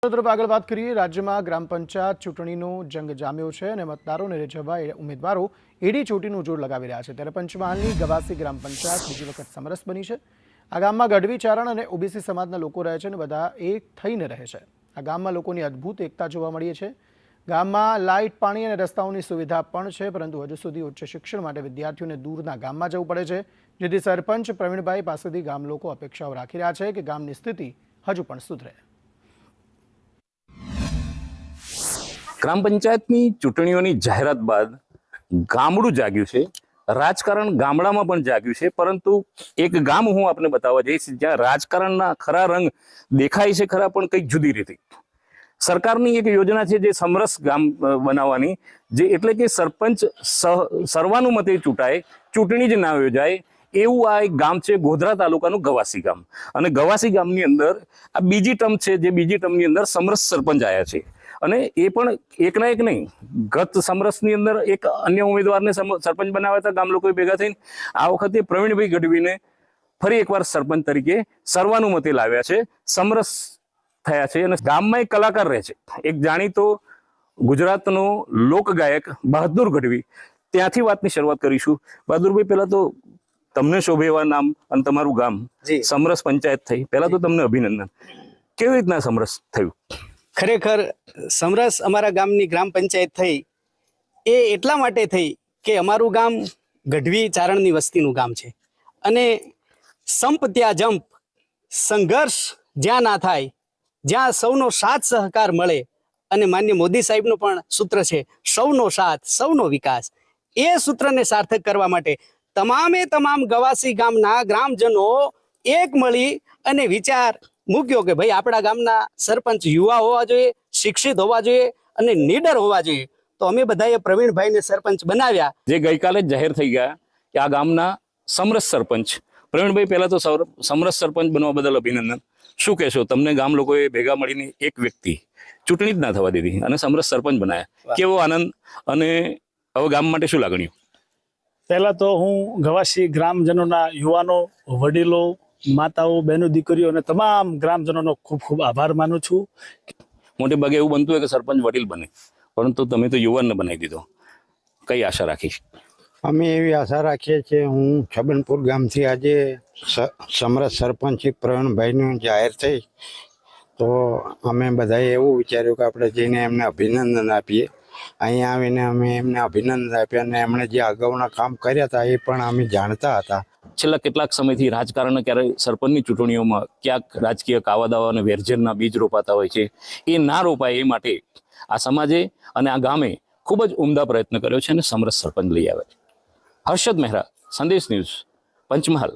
તરફ આગળ વાત કરીએ, રાજ્યમાં ગ્રામ પંચાયત ચૂંટણીનો જંગ જામ્યો છે અને મતદારોને રીઝવવા ઉમેદવારો એડી ચોટીનું જોર લગાવી રહ્યા છે। ત્યારે પંચમહાલની ગવાસી ગ્રામ પંચાયત બીજી વખત સમરસ બની છે। આ ગામમાં ગઢવી, ચારણ અને ઓબીસી સમાજના લોકો રહે છે અને બધા એક થઈને રહે છે। આ ગામમાં લોકોની અદ્ભુત એકતા જોવા મળી છે। ગામમાં લાઇટ, પાણી અને રસ્તાઓની સુવિધા પણ છે, પરંતુ હજુ સુધી ઉચ્ચ શિક્ષણ માટે વિદ્યાર્થીઓને દૂરના ગામમાં જવું પડે છે, જેથી સરપંચ પ્રવીણભાઈ પાસેથી ગામ લોકો અપેક્ષાઓ રાખી રહ્યા છે કે ગામની સ્થિતિ હજુ પણ સુધરે। ગ્રામ પંચાયતની ચૂંટણીઓની જાહેરાત બાદ ગામડું જાગ્યું છે, રાજકારણ ગામડામાં પણ જાગ્યું છે। પરંતુ એક ગામ હું આપને બતાવવા જઈશ જ્યાં રાજકારણના ખરા રંગ દેખાય છે ખરા, પણ કંઈક જુદી રીતે। સરકારની એક યોજના છે જે સમરસ ગામ બનાવવાની, જે એટલે કે સરપંચ સર્વાનુમતે ચૂંટાય, ચૂંટણી જ ના યોજાય એવું આ એક ગામ છે, ગોધરા તાલુકાનું ગવાસી ગામ। અને ગવાસી ગામની અંદર આ બીજી ટર્મ છે, જે બીજી ટર્મની અંદર સમરસ સરપંચ આવ્યા છે। અને એ પણ એકના એક નહીં, ગત સમરસની અંદર એક અન્ય ઉમેદવારને સરપંચ બનાવ્યા હતા ગામ લોકોએ ભેગા થઈને। આ વખતે પ્રવીણભાઈ ગઢવીને ફરી એકવાર સરપંચ તરીકે સર્વાનુમતે લાવ્યા છે, સમરસ થયા છે। અને ગામમાં એક કલાકાર રહે છે, એક જાણીતો ગુજરાતનો લોકગાયક બહાદુર ગઢવી। ત્યાંથી વાતની શરૂઆત કરીશું। બહાદુરભાઈ, પહેલા તો તમને શોભે એવા નામ અને તમારું ગામ સમરસ પંચાયત થઈ, પહેલા તો તમને અભિનંદન। કેવી રીતના સમરસ થયું? ખરેખર સમરસ અમારા ગામની ગ્રામ પંચાયત થઈ એ એટલા માટે થઈ કે અમારું ગામ ગઢવી ચારણની વસ્તીનું ગામ છે અને સંપ ત્યાં જંપ, સંઘર્ષ જ્યાં ના થાય, જ્યાં સૌનો સાથ સહકાર મળે, અને માન્ય મોદી સાહેબનું પણ સૂત્ર છે સૌનો સાથ સૌનો વિકાસ। એ સૂત્રને સાર્થક કરવા માટે તમામ ગવાસી ગામના ગ્રામજનો એક મળી અને વિચાર મૂક્યો કે ભાઈ આપણા ગામના સરપંચ યુવા હોવા જોઈએ, શિક્ષિત હોવા જોઈએ અને નીડર હોવા જોઈએ। તો અમે બધાએ પ્રવીણભાઈને સરપંચ બનાવ્યા, જે ગઈકાલે જ જાહેર થઈ ગયા કે આ ગામના સમરસ સરપંચ। પ્રવીણભાઈ, પહેલા તો સમરસ સરપંચ બનવા બદલ અભિનંદન। શું કહેશો? તમને ગામ લોકોએ ભેગા મળીને એક વ્યક્તિ ચૂંટણી જ ના થવા દીધી અને સમરસ સરપંચ બનાયા, કેવો આનંદ અને હવે ગામ માટે શું લાગણીઓ? પહેલા તો હું ગવાસી ગ્રામજનોના, યુવાનો, વડીલો, માતાઓ, બહેનો, દીકરીઓ અને તમામ ગ્રામજનોનો ખૂબ ખૂબ આભાર માનું છું। મોટે ભાગે એવું બનતું હોય કે સરપંચ વડીલ બને, પરંતુ તમે તો યુવાનને બનાવી દીધો, કઈ આશા રાખીશ? અમે એવી આશા રાખીએ છીએ, હું છબનપુર ગામથી આજે સમરસ સરપંચ પ્રવીણભાઈનું જાહેર થઈ તો અમે બધાએ એવું વિચાર્યું કે આપણે જઈને એમને અભિનંદન આપીએ। અહીંયા આવીને અમે એમને અભિનંદન આપ્યા અને એમણે જે અગાઉના કામ કર્યા હતા એ પણ અમે જાણતા હતા। છેલ્લા કેટલાક સમયથી રાજકારણ, ક્યારેય સરપંચની ચૂંટણીઓમાં ક્યાંક રાજકીય કાવાદાવા અને વેરઝેરના બીજ રોપાતા હોય છે, એ ના રોપાય એ માટે આ સમાજે અને આ ગામે ખૂબ જ ઉમદા પ્રયત્ન કર્યો છે અને સમરસ સરપંચ લઈ આવે છે। હર્ષદ મહેરા, સંદેશ ન્યૂઝ, પંચમહાલ।